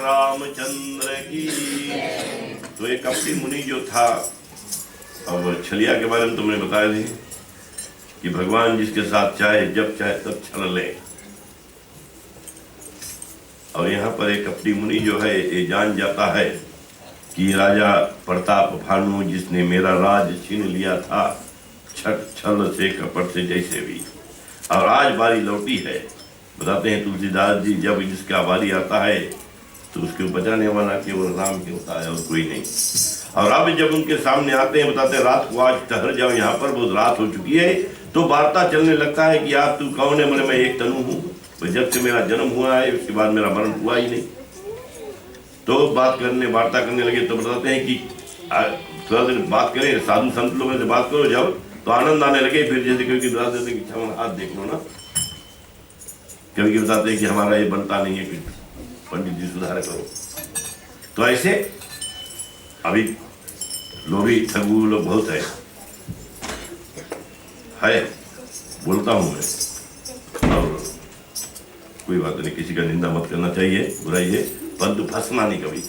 रामचंद्र की। तो एक कपटी मुनि जो था, अब छलिया के बारे में तुमने बताया नहीं कि भगवान जिसके साथ चाहे जब चाहे तब छल ले। और यहाँ पर एक कपटी मुनि जो है ये जान जाता है कि राजा प्रताप भानु जिसने मेरा राज छीन लिया था छल से कपट से जैसे भी, और आज बारी लौटी है। बताते हैं तुलसीदास जी, जब जिसका बारी आता है तो उसको बचाने वाला केवल राम ही होता है और कोई नहीं। और अब जब उनके सामने आते हैं, बताते हैं रात को आज ठहर जाओ, यहाँ पर बहुत रात हो चुकी है। तो वार्ता चलने लगता है कि आप तू कौन है? बोले मैं एक तनु हूँ, जब से मेरा जन्म हुआ है उसके बाद मेरा मरण हुआ ही नहीं। तो वार्ता करने लगे। तो बताते हैं कि थोड़ा देर बात करें, साधु संत लोगों से बात करो जब, तो आनंद आने लगे। फिर जैसे कभी बता देते कि हाथ देख लो ना, कभी बताते हैं कि हमारा ये बनता नहीं है, पंडित जी सुधार करो। तो ऐसे अभी लोभी ठगू लोग बहुत है, बोलता हूं मैं, और कोई बात नहीं, किसी का निंदा मत करना चाहिए, बुराई है, परंतु फंसना नहीं कभी।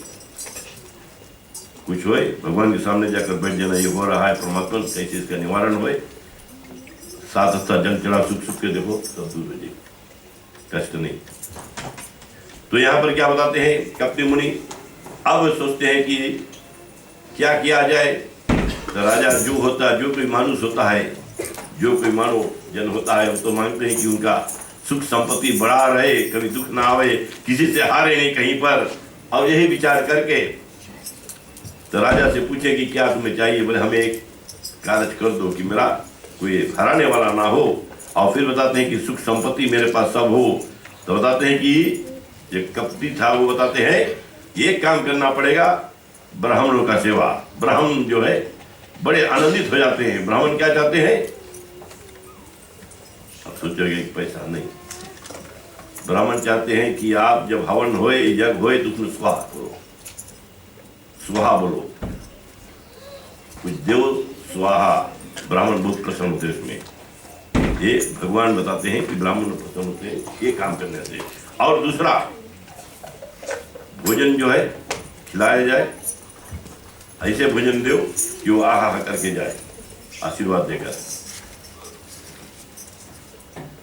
कुछ होए भगवान के सामने जाकर बैठ जाना, ये हो रहा है परमात्मा, कैसे इसका निवारण होए। साथ हफ्ता जल चढ़ा सुख सुख के देखो, सब दूर हो जाए, कष्ट नहीं। तो यहाँ पर क्या बताते हैं कपटी मुनि, अब सोचते हैं कि क्या किया जाए। तो राजा जो होता है, जो कोई मानुष होता है, जो कोई मानव जन होता है, वो तो मांगते हैं कि उनका सुख संपत्ति बढ़ा रहे, कभी दुख ना आवे, किसी से हारे नहीं कहीं पर। और यही विचार करके तो राजा से पूछे कि क्या तुम्हें चाहिए? बोले हमें एक कार्य कर दो कि मेरा कोई हराने वाला ना हो, और फिर बताते हैं कि सुख संपत्ति मेरे पास सब हो। तो बताते हैं कि जो कपटी था वो बताते हैं ये काम करना पड़ेगा, ब्राह्मणों का सेवा। ब्राह्मण जो है बड़े आनंदित हो जाते हैं। ब्राह्मण क्या चाहते हैं? अब सोचोगे पैसा नहीं, ब्राह्मण चाहते हैं कि आप जब हवन होए, यज्ञ होए, तो उसमें स्वाहा करो, स्वाहा बोलो, कुछ देव स्वाहा। ब्राह्मण बहुत प्रसन्न होते हैं इसमें। ये भगवान बताते हैं कि ब्राह्मण प्रसन्न होते हैं ये काम करने से। और दूसरा, भोजन जो है खिलाया जाए, ऐसे भोजन दो कि वो आहा करके जाए आशीर्वाद देकर।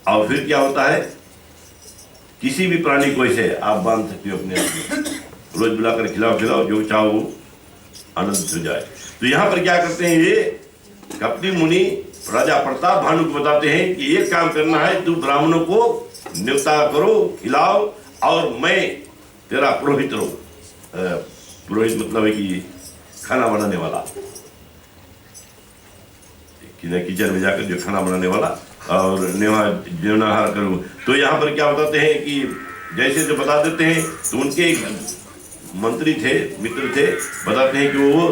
और फिर क्या होता है, किसी भी प्राणी को ऐसे आप बांध सकते हो अपने आप में, रोज बुलाकर खिलाओ, जो चाहो वो आनंदित हो जाए। तो यहाँ पर क्या करते हैं ये कपटी मुनि राजा प्रताप भानु को बताते हैं कि एक काम करना है, तू ब्राह्मणों को न्योता करो, खिलाओ, और मैं तेरा पुरोहित रहूं। पुरोहित मतलब है कि खाना बनाने वाला, किचन में जाकर जो खाना बनाने वाला, और नेवाहार करूं। तो यहाँ पर क्या बताते हैं कि जैसे जो बता देते हैं, तो उनके मंत्री थे, मित्र थे, बताते हैं कि वो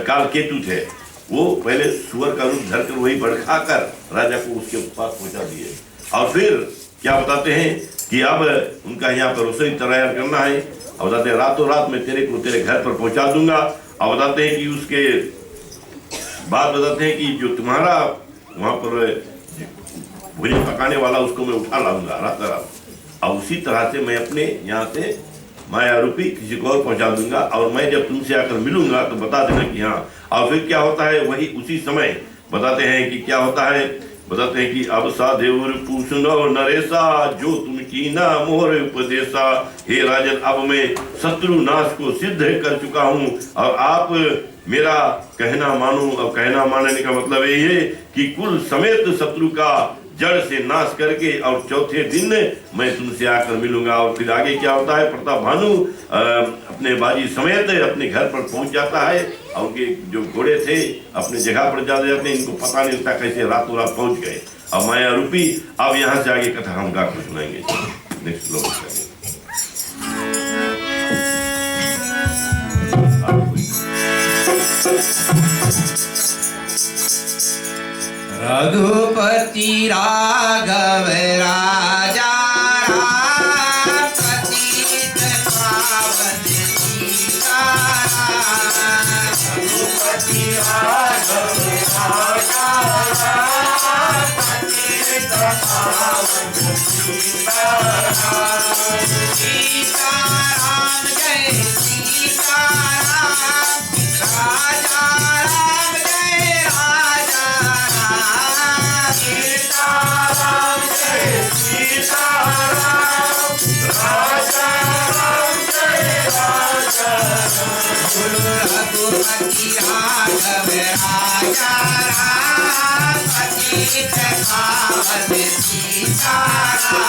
काल केतु थे। वो पहले सुअर का रूप धरकर वही भड़का कर राजा को उसके पास पहुंचा दिए। और फिर क्या बताते हैं कि अब उनका यहाँ पर रसोई तैयार करना है, और बताते हैं रातों रात में तेरे को तेरे घर पर पहुंचा दूंगा। और बताते हैं कि उसके बाद बताते हैं कि जो तुम्हारा वहां पर भोजन पकाने वाला, उसको मैं उठा लाऊंगा रातों रात, और उसी तरह से मैं अपने यहाँ से माया रूपी किसी को और पहुंचा दूंगा। और मैं जब तुमसे आकर मिलूंगा तो बता देना कि हाँ। और फिर क्या होता है, वही उसी समय बताते हैं कि क्या होता है, बताते हैं कि अब सा देवर पूछनो नरेशा, जो तुम कीना मोहर उपदेशा। हे राजन, अब मैं शत्रु नाश को सिद्ध कर चुका हूँ, और आप मेरा कहना मानो। और कहना मानने का मतलब यही है कि कुल समेत शत्रु का जड़ से नाश करके, और चौथे दिन मैं तुमसे आकर मिलूंगा। और फिर आगे क्या होता है, प्रताप भानु अपने बाजी समेत अपने घर पर पहुंच जाता है, और उनके जो घोड़े थे अपने जगह पर जा जाते हैं। इनको पता नहीं होता कैसे रातों रात पहुंच गए। अब माया रूपी, अब यहाँ से आगे कथा हम गा कर सुनाएंगे। नेक्स्ट लोग रघुपति राघव राजा राम, पतित पावन सीताराम। रघुपति राघव राजा राम, पतित पावन सीताराम। सीताराम जय सीताराम, राजा राम जय राजा राम। सीताराम जय सीताराम, राजा राम जय राजा राम। रघुपति राघव राजा राम, पतित पावन सीताराम।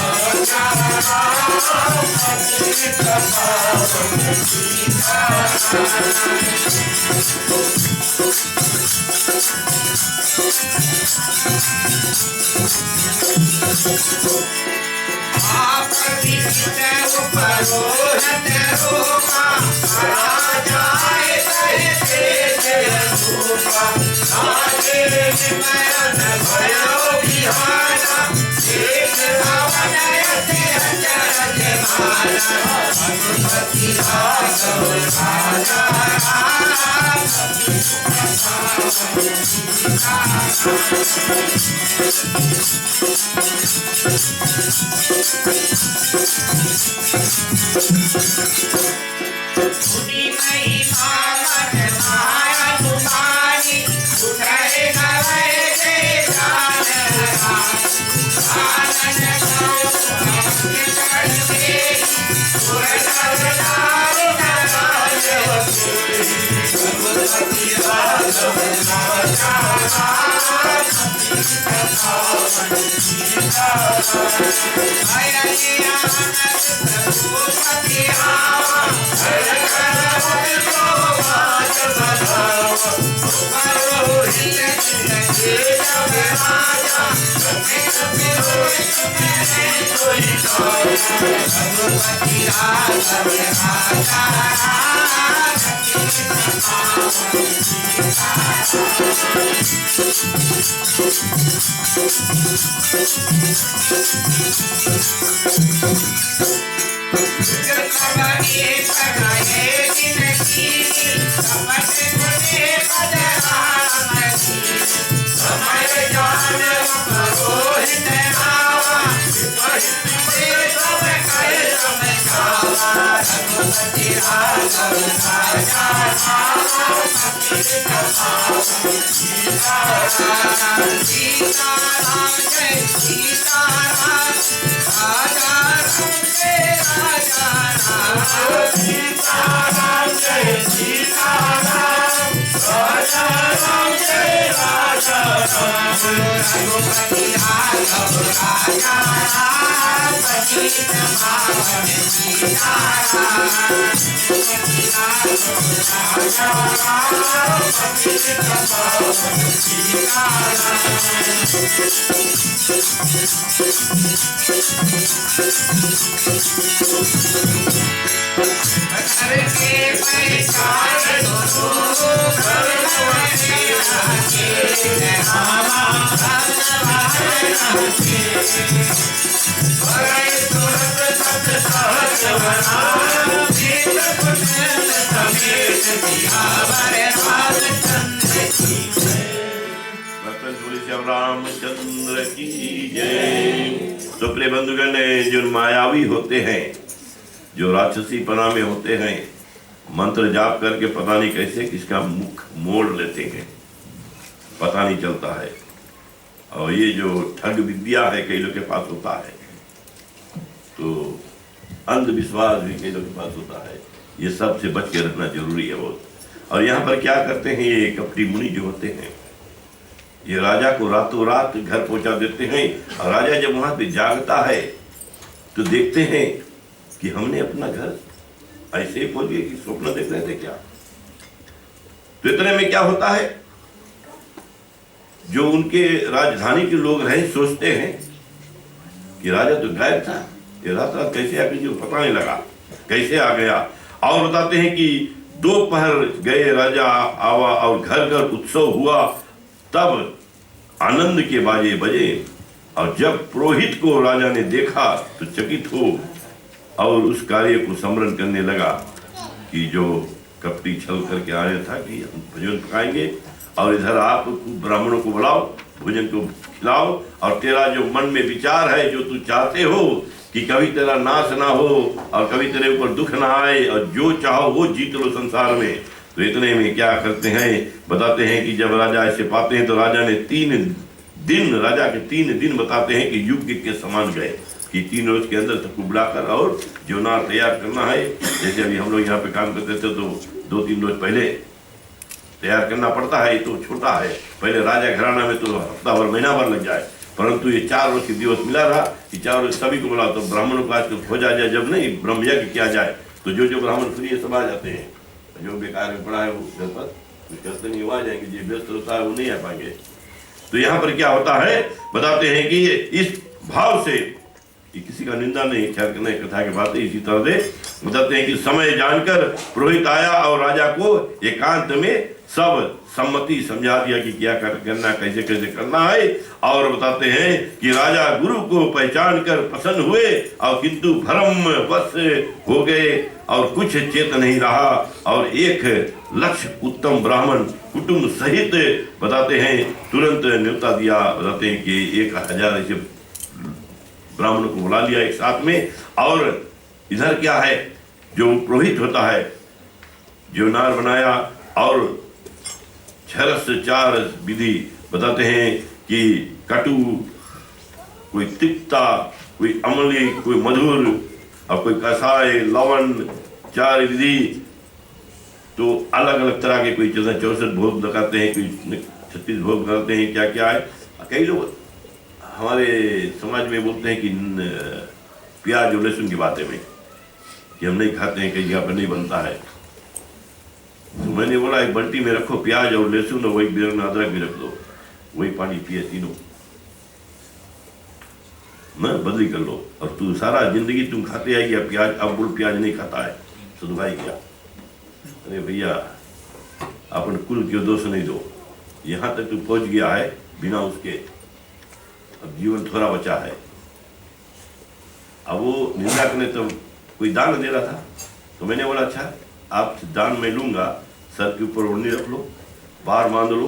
राजा राम, पतित पावन सीताराम। आप विचित उपरोहत रूपा, राजाए कहते जय रूपा। राजे नयन भयो विहारा, एक रावण अति अचरज मारा। रघुपति राघव राजा राम, मुनि महिमा मन माया तुम्हारी, उठे गए जय जान राम। आनन गाओ अंग चढ़ देगी, सुर नर नारी नाराज होती। रघुपति राघव राजा राम, पावन सीताराम। जय आनंद रघुपति आवा, हर कर मुझको बाज बधावा। पुरोहित जिनके सब राजा, कभी कभी रोए मेरे कोई काया। रघुपति राघव राजा राम, सबने पढ़ाए दिन की, कपट मुझे बदराम की। समय जान पुरोहित आवा, विपरीत सब कहे समझावा। रघुपति राघव राजा राम, पतित पावन सीताराम। सीताराम जय सीताराम, राजा राम जय राजा राम। सीताराम जय सीताराम, राजा राम जय राजा राम। बोलो रघुपति राघव राजा राम, पतित पावन सीताराम। रघुपति राघव राजा राम, पतित पावन घर के पहचान गुरु रामचंद्र की जय। तो प्रिय बंधुगण, जो मायावी होते हैं, जो राक्षसी पना में होते हैं, मंत्र जाप करके पता नहीं कैसे किसका मुख मोड़ लेते हैं, पता नहीं चलता है। और ये जो ठग विद्या है कई लोग के पास होता है, तो अंधविश्वास भी कई लोग के पास होता है। ये सब से बच के रहना जरूरी है बहुत। और यहाँ पर क्या करते हैं ये कपटी मुनि जो होते हैं, ये राजा को रातों रात घर पहुंचा देते हैं। और राजा जब वहां पे जागता है तो देखते हैं कि हमने अपना घर ऐसे ही पहुंच गए कि स्वप्न देख रहे थे क्या। तो इतने में क्या होता है, जो उनके राजधानी के लोग रहे सोचते हैं कि राजा तो गायब था, ये रात रात कैसे आ गई, पता नहीं लगा कैसे आ गया। और बताते हैं कि दोपहर गए राजा आवा और घर घर उत्सव हुआ, तब आनंद के बाजे बजे। और जब पुरोहित को राजा ने देखा तो चकित हो और उस कार्य को स्मरण करने लगा कि जो कपटी छल करके आया था कि हम भोजन पकाएंगे और इधर आप ब्राह्मणों को बुलाओ, भोजन को खिलाओ, और तेरा जो मन में विचार है, जो तू चाहते हो कि कभी तेरा नाश ना हो और कभी तेरे ऊपर दुख ना आए और जो चाहो वो जीत लो संसार में। तो इतने में क्या करते हैं, बताते हैं कि जब राजा ऐसे पाते हैं तो राजा ने 3 दिन, राजा के 3 दिन बताते हैं कि युग के समान गए, कि 3 रोज के अंदर सबको बुलाकर और जोनार तैयार करना है। जैसे अभी हम लोग यहाँ पे काम करते थे तो 2-3 रोज पहले तैयार करना पड़ता है, तो छोटा है। पहले राजा घराना में तो हफ्ता भर महीना भर लग जाए, परंतु ये 4 रोज के दिवस मिला रहा कि 4 रोज सभी को बुलाओ। तो ब्राह्मणों को आज खोजा जाए, जब नहीं ब्रह्म यज्ञ किया जाए तो जो ब्राह्मण फ्री है सब आ जाते हैं, जो बेकार में पड़ा है वो घर पर कुछ करते नहीं, वो आ जाएंगे। जो व्यस्त होता है वो नहीं आ पाएंगे। तो यहाँ पर क्या होता है, बताते हैं कि इस भाव से कि किसी का निंदा नहीं, ख्याल करने कथा की बात है। इसी तरह से बताते हैं कि समय जानकर पुरोहित आया और राजा को एकांत में सब सम्मति समझा दिया कि क्या करना, कैसे कैसे करना है। और बताते हैं कि राजा गुरु को पहचान कर प्रसन्न हुए और किंतु भ्रम वश हो गए और कुछ चेत नहीं रहा। और 1 लक्ष उत्तम ब्राह्मण कुटुंब सहित बताते हैं तुरंत न्योता दिया। बताते हैं कि 1000 ऐसे ब्राह्मणों को बुला लिया एक साथ में। और इधर क्या है, जो पुरोहित होता है जोनार बनाया और 4 विधि बताते हैं कि कटु, कोई तिक्ता, कोई अम्ली, कोई मधुर और कोई कसाय, लवण, 4 विधि। तो अलग अलग तरह के कोई 64 भोग लगाते हैं, कोई 36 भोग करते हैं, क्या क्या है। कई लोग हमारे समाज में बोलते हैं कि प्याज और लहसुन की बातें में कि हम नहीं खाते हैं, कई जगह पर नहीं बनता है। तो मैंने बोला एक बल्टी में रखो प्याज और लहसुन और वही बिरंग अदरक भी रख दो, वही पानी पिए तीनों ना, बदली कर लो। और तू सारा जिंदगी तुम खाते आएगी प्याज, अब बोल प्याज नहीं खाता है तो भाई क्या। अरे भैया अपन कुल क्यों दोष नहीं दो, यहाँ तक तू पहुंच गया है बिना उसके, अब जीवन थोड़ा बचा है। अब वो निंदा करने तो कोई दान दे रहा था, तो मैंने बोला अच्छा आप दान में लूंगा, सर के ऊपर ओढ़नी रख लो, बार बांध लो,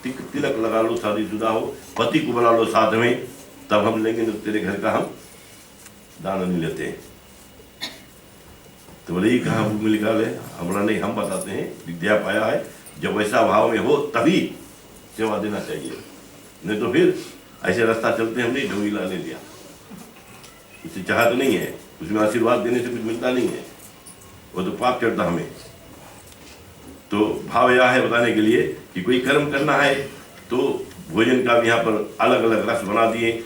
तिलक लगा लो, शादीशुदा हो, पति को बुला लो साथ में, तब हम लेंगे। तो तेरे घर का हम दान नहीं लेते हैं। तो बोले ये कहाँ बुक में लिखा है, हमारा नहीं, हम बताते हैं विद्या पाया है, जब वैसा भाव में हो तभी सेवा देना चाहिए, नहीं तो फिर ऐसे रास्ता चलते हम नहीं, ढोंगीला ले लिया, उससे चाहत नहीं है, उसमें आशीर्वाद देने से कुछ मिलता नहीं है, वो तो पाप चढ़ता हमें। तो भाव यह है बताने के लिए कि कोई कर्म करना है तो भोजन का भी यहाँ पर अलग अलग रस बना दिए।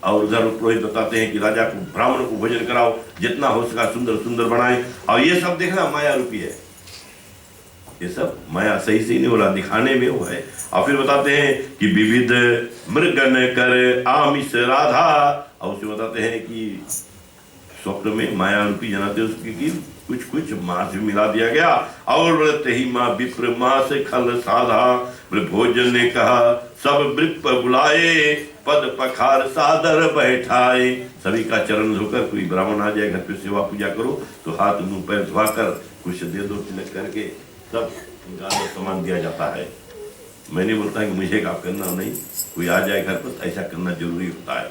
और उधर पुरोहित बताते हैं कि राजा को, ब्राह्मण को भोजन कराओ, जितना हो सका सुंदर सुंदर बनाए। और ये सब देखना माया रूपी है, ये सब माया सही से नहीं हो रहा, दिखाने में वो है। और फिर बताते हैं कि विविध मृगन कर आमिष राधा, और उसे बताते हैं कि स्वप्न में माया रूपी जनाते उसकी कुछ कुछ मांस भी मिला दिया गया। और व्रत ही माँ विप्र माँ से खल साधा, भोजन ने कहा सब वृप बुलाए, पद पखार सादर बैठाए। सभी का चरण धोकर, कोई ब्राह्मण आ जाए घर पे सेवा पूजा करो तो हाथ मुंह पैर धोकर कुछ दे दो, तिलक करके सब गाना सामान दिया जाता है। मैं नहीं बोलता कि मुझे काम करना नहीं, कोई आ जाए घर पर तो ऐसा करना जरूरी होता है,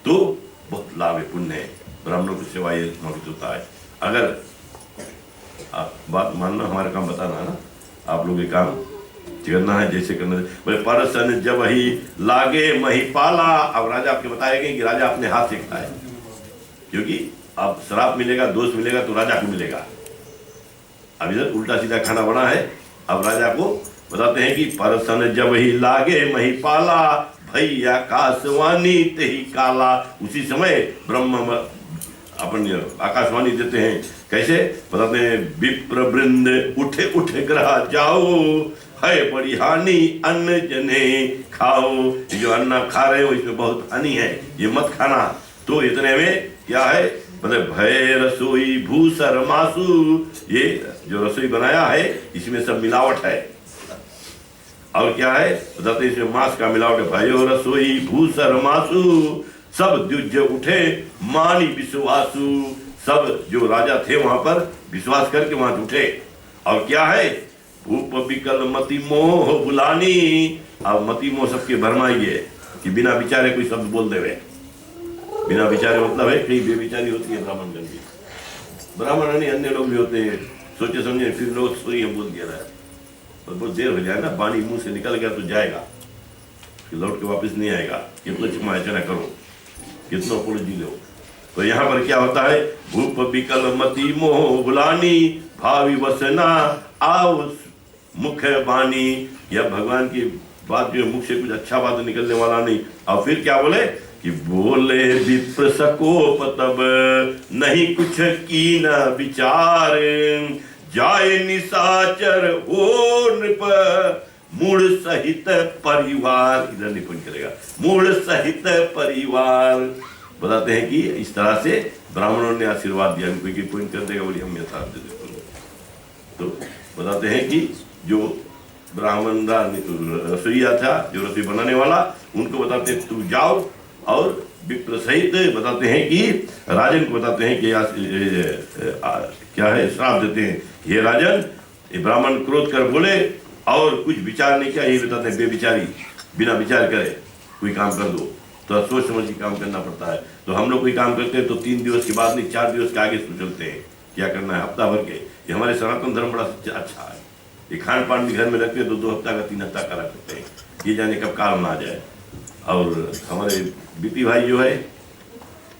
तो बहुत लाभ है, पुण्य है, ब्राह्मणों की सेवा ये मौजूद होता है। अगर आप बात मानना, हमारा काम बताना है ना, आप लोग ये काम करना है जैसे करना है। बोले परसन जब ही लागे महिपाला। अब राजा आपके बताएंगे कि राजा अपने हाथ से खाए, क्योंकि अब शराब मिलेगा, दोष मिलेगा तो राजा को मिलेगा। अब इधर उल्टा सीधा खाना बना है। अब राजा को बताते हैं कि परसन जब ही लागे महिपाला, भैया आकाशवाणी ते ही काला। उसी समय ब्रह्म अपन आकाशवाणी देते हैं, कैसे बताते हैं, विप्र वृंद उठे उठे ग्रह जाओ, है बड़ी हानि अन्न जने खाओ। ये जो अन्न खा रहे हो इसमें बहुत हानि है, ये मत खाना। तो इतने में क्या है, मतलब भय रसोई भूसर मासु, ये जो रसोई बनाया है इसमें सब मिलावट है। और क्या है बताते हैं, इसमें मांस का मिलावट है। भयो रसोई भूसर मासु, सब द्युज उठे मानी विश्वासु। सब जो राजा थे वहां पर विश्वास करके वहां उठे। और क्या है, भूप विकल मति मोह बुलानी। अब मति मोह सबके भरमाई है कि बिना विचारे कोई शब्द बोल देवे। बिना विचारे मतलब है कई बेविचारी होती है ब्राह्मण गण की, ब्राह्मण नहीं अन्य लोग भी होते हैं, सोचे समझे फिर लोग सोई बोल दिया है, और बहुत देर हो जाए ना, पानी मुंह से निकल गया तो जाएगा, फिर लौट के वापस नहीं आएगा। कितना क्षमा याचना करो, कितना अपॉलॉजी लो। तो यहाँ पर क्या होता है, भूप विकल मति मोह बुलानी, भावी वसना आओ मुख बानी। यह भगवान की बात जो मुख से कुछ अच्छा बात निकलने वाला नहीं। और फिर क्या बोले कि बोले विप्र सकोप तब नहीं कुछ की न विचार, जाए निशाचर हो नृप मूढ़ सहित परिवार। इधर निपुण करेगा, मूढ़ सहित परिवार। बताते हैं कि इस तरह से ब्राह्मणों ने आशीर्वाद दिया, कोई पॉइंट कर देगा बोली हम यथार्थ दे देते। तो बताते हैं कि जो ब्राह्मण रसोईया था, जो रसोई बनाने वाला, उनको बताते हैं तू जाओ, और विप्र सहित बताते हैं कि राजन को बताते हैं कि क्या है, श्राप देते हैं, ये राजन, ये ब्राह्मण क्रोध कर बोले और कुछ विचार नहीं किया, ये बताते हैं बेविचारी, बिना विचार करे कोई काम कर दो। तो सोच समझ के काम करना पड़ता है। तो हम लोग कोई काम करते हैं तो 3 दिवस के बाद नहीं, 4 दिवस के आगे सोचते हैं क्या करना है, हफ्ता भर के। ये हमारे सनातन धर्म बड़ा अच्छा है। ये खान पान भी घर में रखते हैं तो 2 हफ्ता का 3 हफ्ता का रखते हैं, ये जाने कब काल ना आ जाए। और हमारे बीपी भाई जो है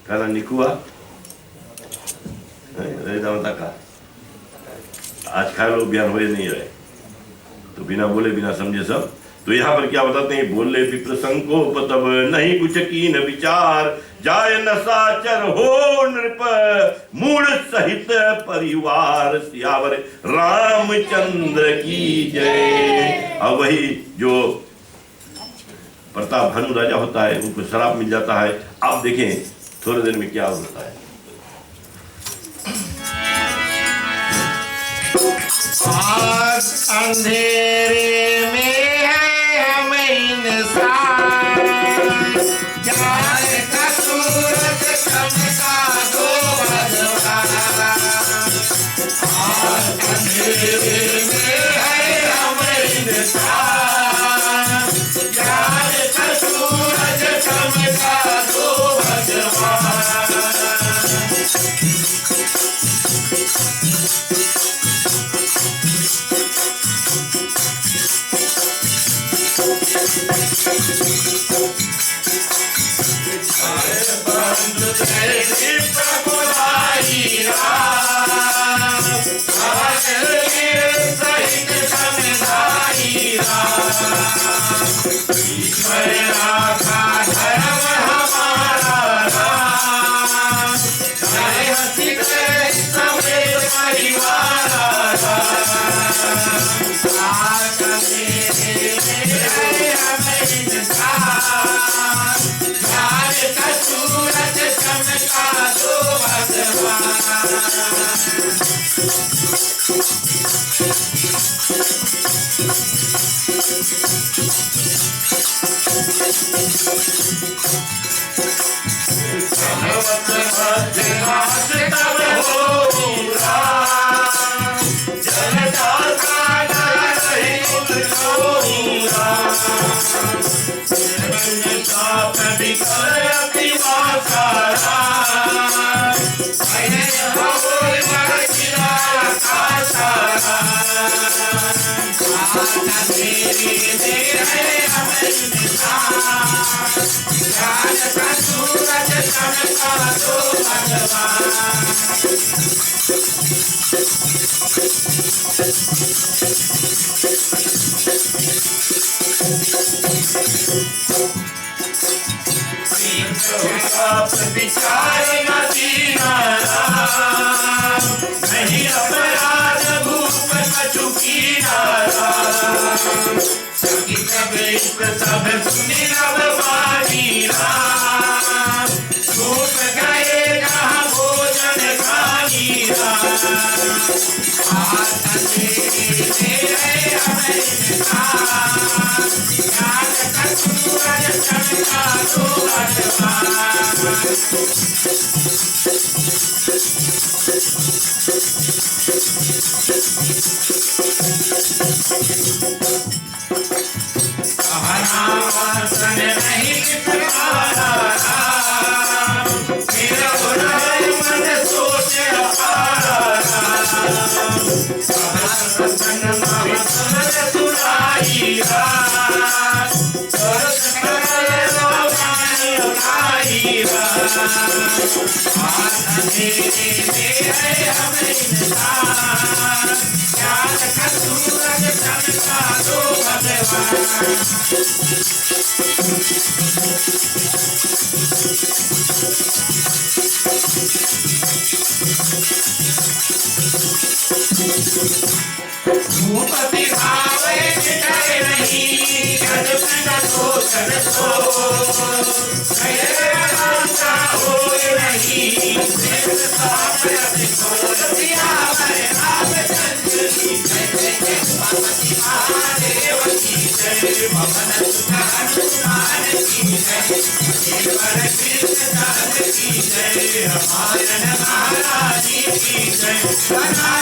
कहना निकुआ माता का, आज खा लो बयान हो नहीं रहे, तो बिना बोले बिना समझे सब। तो यहाँ पर क्या बताते हैं, बोले विप्र संकोप तब नहीं कुछ कीन विचार, जाय नशाचर हो नृप मूढ़ सहित परिवार। सियावर रामचंद्र की जय। अब वही जो प्रताप भानु राजा होता है, उनको शराब मिल जाता है। आप देखें थोड़ी देर में क्या होता है। अंधेरे में है हम इंसान, जाने का सूरज चमका दो भगवान। अंधेरे में है हम इंसान, जाने का सूरज चमका दो भगवान। सहित पर राखा धर्म हमारा राम। चाहे हंसी करे समेत परिवार का सूरज चमका दो भगवान। घास तब होगा जलदार का नहीं उठूंगा। कभी कर अपनी मातारा मैंने होल मरचिला का सारा। माता तेरी दे है हमें निशान। ज्ञान का सूरज चमका दो भगवान। आप विचार न दीना राम। नहीं अपराध भूप कचुकी नाराम। सखी कबीर सब सुनी नव वाणी राम। भूप गए जहाँ भोजन खानी राम। माता तेरी तेरे हमें निशान। ज्ञान का सूरज चमका दो भगवान। वासन नहीं तुम्हारा राम। मेरा मन सोच अपारा राम। सहस्र महसर सुनाई राम। सरस उठाई राम। माता तेरी दे है हमें निशान। ज्ञान का सूरज चमका दो भगवान। भूपति भावे डरे नहीं जग न सोचन सो। कैसा होए नहीं देव साप घोर सियावर रामचंद्र की जय। पार्वती महादेव की जय। पवन सुत हनुमान की जय। देवर कृष्ण दास की जय। रामायण महारानी की जय।